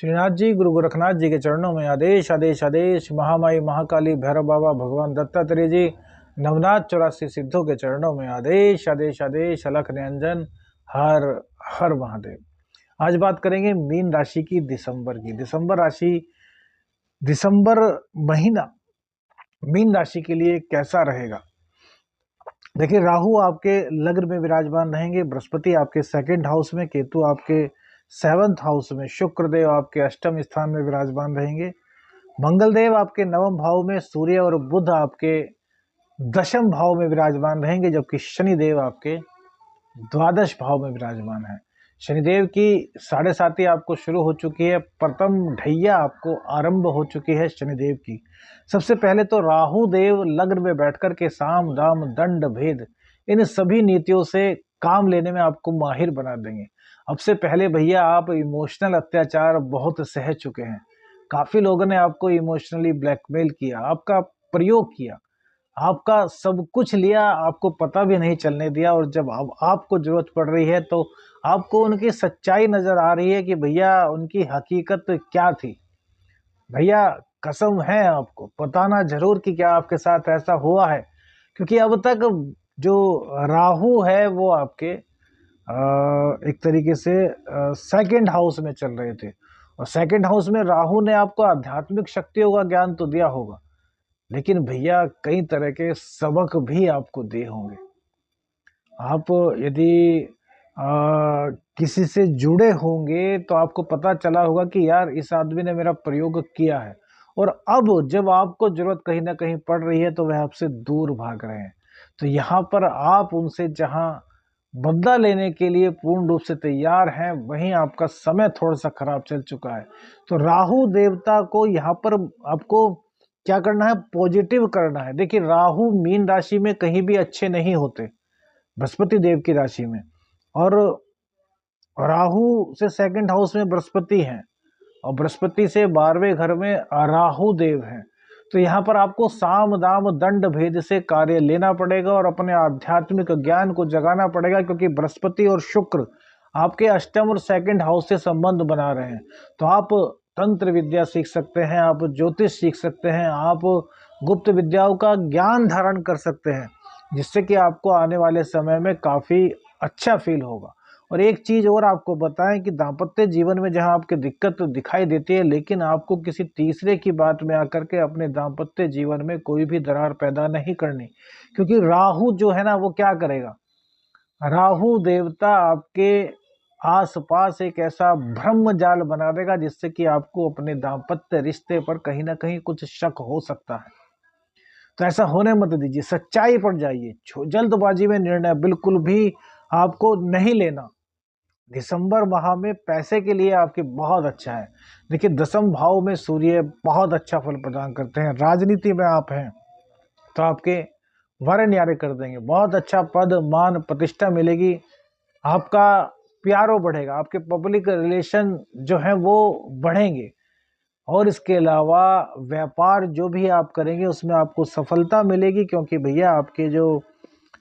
श्रीनाथ जी, गुरु गोरखनाथ जी के चरणों में आदेश आदेश आदेश। महामाई महाकाली भैरव बाबा भगवान दत्तात्रेय जी नवनाथ 84 सिद्धों के चरणों में आदेश आदेश आदेश। अलख निरंजन हर हर महादेव। आज बात करेंगे मीन राशि की, दिसंबर की। दिसंबर राशि, दिसंबर महीना मीन राशि के लिए कैसा रहेगा? देखिए, राहु आपके लग्न में विराजमान रहेंगे, बृहस्पति आपके सेकंड हाउस में, केतु आपके 7th हाउस में, शुक्र देव आपके अष्टम स्थान में विराजमान रहेंगे, मंगल देव आपके नवम भाव में, सूर्य और बुध आपके 10th भाव में विराजमान रहेंगे, जबकि शनि देव आपके 12th भाव में विराजमान है। शनिदेव की 7.5 आपको शुरू हो चुकी है, प्रथम ढैया आपको आरंभ हो चुकी है शनिदेव की। सबसे पहले तो राहु देव लग्न में बैठकर के साम दाम दंड भेद इन सभी नीतियों से काम लेने में आपको माहिर बना देंगे। अब से पहले भैया आप इमोशनल अत्याचार बहुत सह चुके हैं। काफी लोगों ने आपको इमोशनली ब्लैकमेल किया, आपका प्रयोग किया, आपका सब कुछ लिया, आपको पता भी नहीं चलने दिया, और जब अब आपको जरूरत पड़ रही है तो आपको उनकी सच्चाई नजर आ रही है कि भैया उनकी हकीकत क्या थी। भैया कसम है आपको बताना जरूर कि क्या आपके साथ ऐसा हुआ है, क्योंकि अब तक जो राहु है वो आपके एक तरीके से सेकंड हाउस में चल रहे थे, और सेकंड हाउस में राहु ने आपको आध्यात्मिक शक्तियों का ज्ञान तो दिया होगा, लेकिन भैया कई तरह के सबक भी आपको दिए होंगे। आप यदि किसी से जुड़े होंगे तो आपको पता चला होगा कि यार इस आदमी ने मेरा प्रयोग किया है, और अब जब आपको जरूरत कहीं ना कहीं पड़ रही है तो वह आपसे दूर भाग रहे हैं। तो यहाँ पर आप उनसे जहाँ बदला लेने के लिए पूर्ण रूप से तैयार हैं, वहीं आपका समय थोड़ा सा खराब चल चुका है। तो राहु देवता को यहाँ पर आपको क्या करना है? पॉजिटिव करना है। देखिए, राहु मीन राशि में कहीं भी अच्छे नहीं होते, बृहस्पति देव की राशि में, और राहु से सेकंड हाउस में बृहस्पति हैं, और बृहस्पति से 12वें घर में राहु देव हैं। तो यहाँ पर आपको साम दाम दंड भेद से कार्य लेना पड़ेगा और अपने आध्यात्मिक ज्ञान को जगाना पड़ेगा, क्योंकि बृहस्पति और शुक्र आपके अष्टम और सेकंड हाउस से संबंध बना रहे हैं। तो आप तंत्र विद्या सीख सकते हैं, आप ज्योतिष सीख सकते हैं, आप गुप्त विद्याओं का ज्ञान धारण कर सकते हैं, जिससे कि आपको आने वाले समय में काफ़ी अच्छा फील होगा। और एक चीज़ और आपको बताएं कि दाम्पत्य जीवन में जहां आपकी दिक्कत दिखाई देती है, लेकिन आपको किसी तीसरे की बात में आकर के अपने दाम्पत्य जीवन में कोई भी दरार पैदा नहीं करनी, क्योंकि राहु जो है ना वो क्या करेगा? राहु देवता आपके आसपास एक ऐसा ब्रह्म जाल बना देगा जिससे कि आपको अपने दाम्पत्य रिश्ते पर कहीं ना कहीं कुछ शक हो सकता है। तो ऐसा होने मत दीजिए, सच्चाई पर जाइए। जल्दबाजी में निर्णय बिल्कुल भी आपको नहीं लेना। दिसंबर माह में पैसे के लिए आपके बहुत अच्छा है। देखिए, 10th भाव में सूर्य बहुत अच्छा फल प्रदान करते हैं। राजनीति में आप हैं तो आपके वर न्यारे कर देंगे, बहुत अच्छा पद मान प्रतिष्ठा मिलेगी, आपका प्यारो बढ़ेगा, आपके पब्लिक रिलेशन जो है वो बढ़ेंगे, और इसके अलावा व्यापार जो भी आप करेंगे उसमें आपको सफलता मिलेगी, क्योंकि भैया आपके जो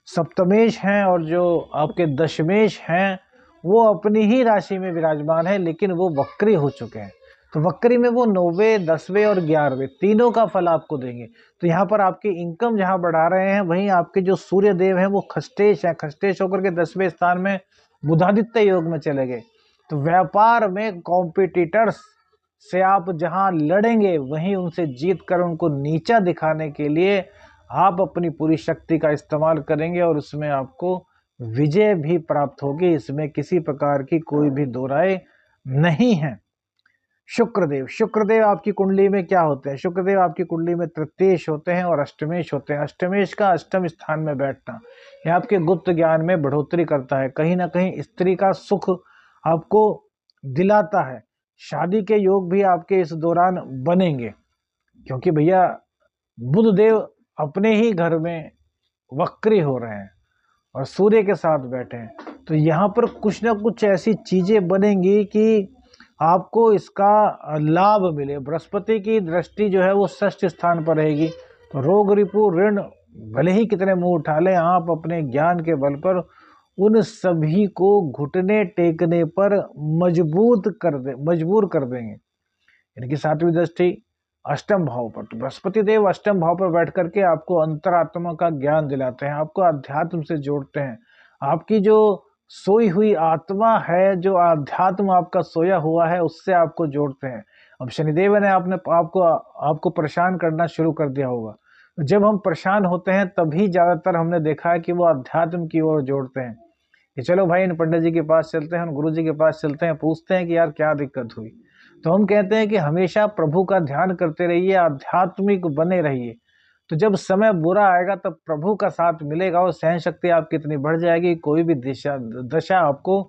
सप्तमेश हैं और जो आपके दशमेश हैं वो अपनी ही राशि में विराजमान है, लेकिन वो वक्री हो चुके हैं। तो वक्री में वो 9वें 10वें और 11वें तीनों का फल आपको देंगे। तो यहाँ पर आपकी इनकम जहाँ बढ़ा रहे हैं, वहीं आपके जो सूर्य देव हैं वो खष्टेश हैं, खष्टेश होकर के 10वें स्थान में बुधादित्य योग में चले गए। तो व्यापार में कॉम्पिटिटर्स से आप जहां लड़ेंगे, वहीं उनसे जीत कर उनको नीचा दिखाने के लिए आप अपनी पूरी शक्ति का इस्तेमाल करेंगे, और उसमें आपको विजय भी प्राप्त होगी। इसमें किसी प्रकार की कोई भी दो राय नहीं है। शुक्रदेव आपकी कुंडली में क्या होते हैं? शुक्रदेव आपकी कुंडली में तृतीयेश होते हैं और अष्टमेश होते हैं। अष्टमेश का अष्टम स्थान में बैठना यह आपके गुप्त ज्ञान में बढ़ोतरी करता है, कहीं ना कहीं स्त्री का सुख आपको दिलाता है। शादी के योग भी आपके इस दौरान बनेंगे, क्योंकि भैया बुध देव अपने ही घर में वक्री हो रहे हैं और सूर्य के साथ बैठे हैं। तो यहाँ पर कुछ ना कुछ ऐसी चीजें बनेंगी कि आपको इसका लाभ मिले। बृहस्पति की दृष्टि जो है वो 6th स्थान पर रहेगी, तो रोग रिपु ऋण भले ही कितने मुंह उठा लें, आप अपने ज्ञान के बल पर उन सभी को घुटने टेकने पर मजबूर कर देंगे। इनकी 7वीं दृष्टि अष्टम भाव पर। तो बृहस्पति देव अष्टम भाव पर बैठ करके आपको अंतरात्मा का ज्ञान दिलाते हैं, आपको अध्यात्म से जोड़ते हैं। आपकी जो सोई हुई आत्मा है, जो अध्यात्म आपका सोया हुआ है, उससे आपको जोड़ते हैं। अब शनिदेव ने आपको परेशान करना शुरू कर दिया होगा। जब हम परेशान होते हैं तभी ज्यादातर हमने देखा है कि वो अध्यात्म की ओर जोड़ते हैं कि चलो भाई इन पंडित जी के पास चलते हैं, गुरु जी के पास चलते हैं, पूछते हैं कि यार क्या दिक्कत हुई। तो हम कहते हैं कि हमेशा प्रभु का ध्यान करते रहिए, आध्यात्मिक बने रहिए। तो जब समय बुरा आएगा तब प्रभु का साथ मिलेगा और सहन शक्ति आपकी इतनी बढ़ जाएगी, कोई भी दशा आपको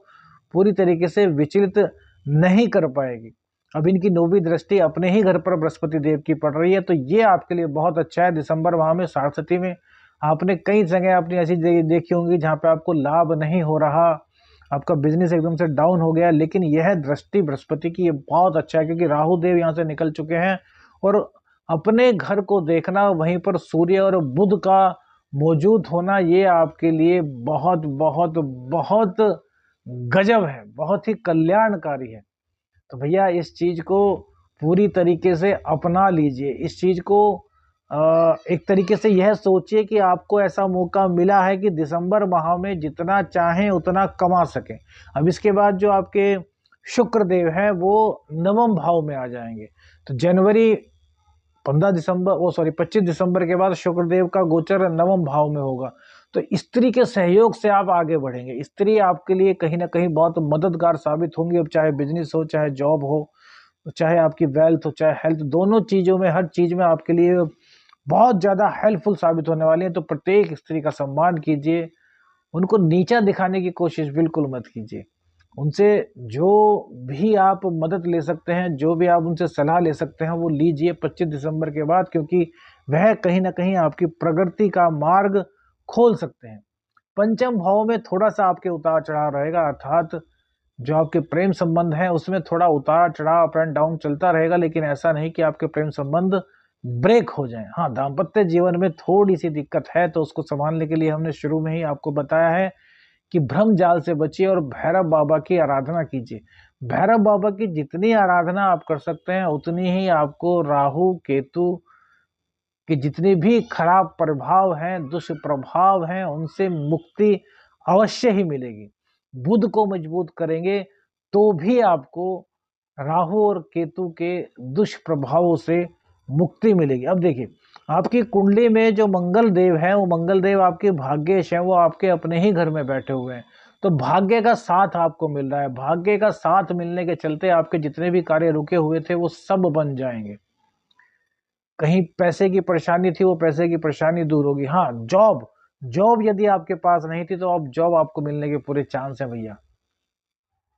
पूरी तरीके से विचलित नहीं कर पाएगी। अब इनकी 9वीं दृष्टि अपने ही घर पर बृहस्पति देव की पड़ रही है, तो ये आपके लिए बहुत अच्छा है। दिसंबर माह में साढ़े में आपने कई जगह अपनी ऐसी जगह देखी होंगी जहाँ पे आपको लाभ नहीं हो रहा, आपका बिजनेस एकदम से डाउन हो गया, लेकिन यह दृष्टि बृहस्पति की ये बहुत अच्छा है क्योंकि राहु देव यहाँ से निकल चुके हैं। और अपने घर को देखना, वहीं पर सूर्य और बुध का मौजूद होना, ये आपके लिए बहुत बहुत बहुत गजब है, बहुत ही कल्याणकारी है। तो भैया इस चीज को पूरी तरीके से अपना लीजिए। इस चीज को एक तरीके से यह सोचिए कि आपको ऐसा मौका मिला है कि दिसंबर माह में जितना चाहें उतना कमा सकें। अब इसके बाद जो आपके शुक्र देव हैं वो 9वें भाव में आ जाएंगे। तो जनवरी 25 दिसंबर के बाद शुक्रदेव का गोचर 9वें भाव में होगा। तो स्त्री के सहयोग से आप आगे बढ़ेंगे। स्त्री आपके लिए कहीं ना कहीं बहुत मददगार साबित होंगी। अब चाहे बिजनेस हो, चाहे जॉब हो, चाहे आपकी वेल्थ हो, चाहे हेल्थ, दोनों चीजों में, हर चीज में आपके लिए बहुत ज्यादा हेल्पफुल साबित होने वाली है। तो प्रत्येक स्त्री का सम्मान कीजिए, उनको नीचा दिखाने की कोशिश बिल्कुल मत कीजिए। उनसे जो भी आप मदद ले सकते हैं, जो भी आप उनसे सलाह ले सकते हैं, वो लीजिए 25 दिसंबर के बाद, क्योंकि वह कहीं ना कहीं आपकी प्रगति का मार्ग खोल सकते हैं। पंचम भाव में थोड़ा सा आपके उतार चढ़ाव रहेगा, अर्थात जो आपके प्रेम संबंध है उसमें थोड़ा उतार चढ़ाव, अप एंड डाउन चलता रहेगा, लेकिन ऐसा नहीं कि आपके प्रेम संबंध ब्रेक हो जाएं। हाँ, दाम्पत्य जीवन में थोड़ी सी दिक्कत है, तो उसको संभालने के लिए हमने शुरू में ही आपको बताया है कि भ्रम जाल से बचिए और भैरव बाबा की आराधना कीजिए। भैरव बाबा की जितनी आराधना आप कर सकते हैं उतनी ही आपको राहु केतु कि जितने भी खराब प्रभाव हैं, दुष्प्रभाव हैं, उनसे मुक्ति अवश्य ही मिलेगी। बुध को मजबूत करेंगे तो भी आपको राहु और केतु के दुष्प्रभावों से मुक्ति मिलेगी। अब देखिए, आपकी कुंडली में जो मंगल देव है, वो मंगल देव आपके भाग्येश हैं, वो आपके अपने ही घर में बैठे हुए हैं। तो भाग्य का साथ आपको मिल रहा है। भाग्य का साथ मिलने के चलते आपके जितने भी कार्य रुके हुए थे वो सब बन जाएंगे। कहीं पैसे की परेशानी थी, वो पैसे की परेशानी दूर होगी। हाँ, जॉब यदि आपके पास नहीं थी तो अब जॉब आपको मिलने के पूरे चांस है भैया।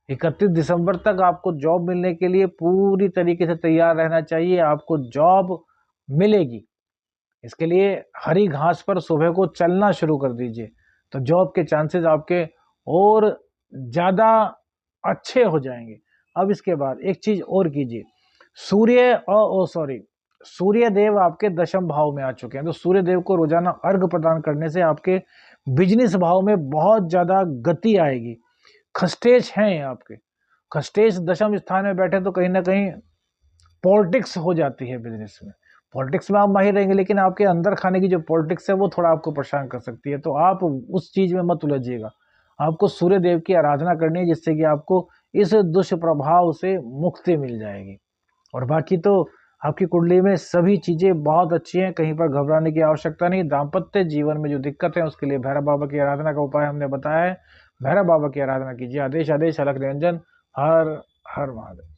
31 दिसंबर तक आपको जॉब मिलने के लिए पूरी तरीके से तैयार रहना चाहिए। आपको जॉब मिलेगी। इसके लिए हरी घास पर सुबह को चलना शुरू कर दीजिए, तो जॉब के चांसेस आपके और ज्यादा अच्छे हो जाएंगे। अब इसके बाद एक चीज और कीजिए, सूर्य देव आपके 10वें भाव में आ चुके हैं। तो सूर्य देव को रोजाना अर्घ प्रदान करने से आपके बिजनेस भाव में बहुत ज्यादा गति आएगी। खस्टेज हैं आपके, खस्टेज 10वें स्थान में बैठे तो कहीं ना कहीं पॉलिटिक्स हो जाती है बिजनेस में। पॉलिटिक्स में आप माहिर रहेंगे, लेकिन आपके अंदर खाने की जो पॉलिटिक्स है वो थोड़ा आपको परेशान कर सकती है। तो आप उस चीज में मत उलझिएगा। आपको सूर्य देव की आराधना करनी है, जिससे कि आपको इस दुष्प्रभाव से मुक्ति मिल जाएगी। और बाकी तो आपकी कुंडली में सभी चीजें बहुत अच्छी हैं, कहीं पर घबराने की आवश्यकता नहीं। दाम्पत्य जीवन में जो दिक्कत है उसके लिए भैरव बाबा की आराधना का उपाय हमने बताया है। भैरव बाबा की आराधना कीजिए। आदेश आदेश अलख निरंजन। हर हर महादेव।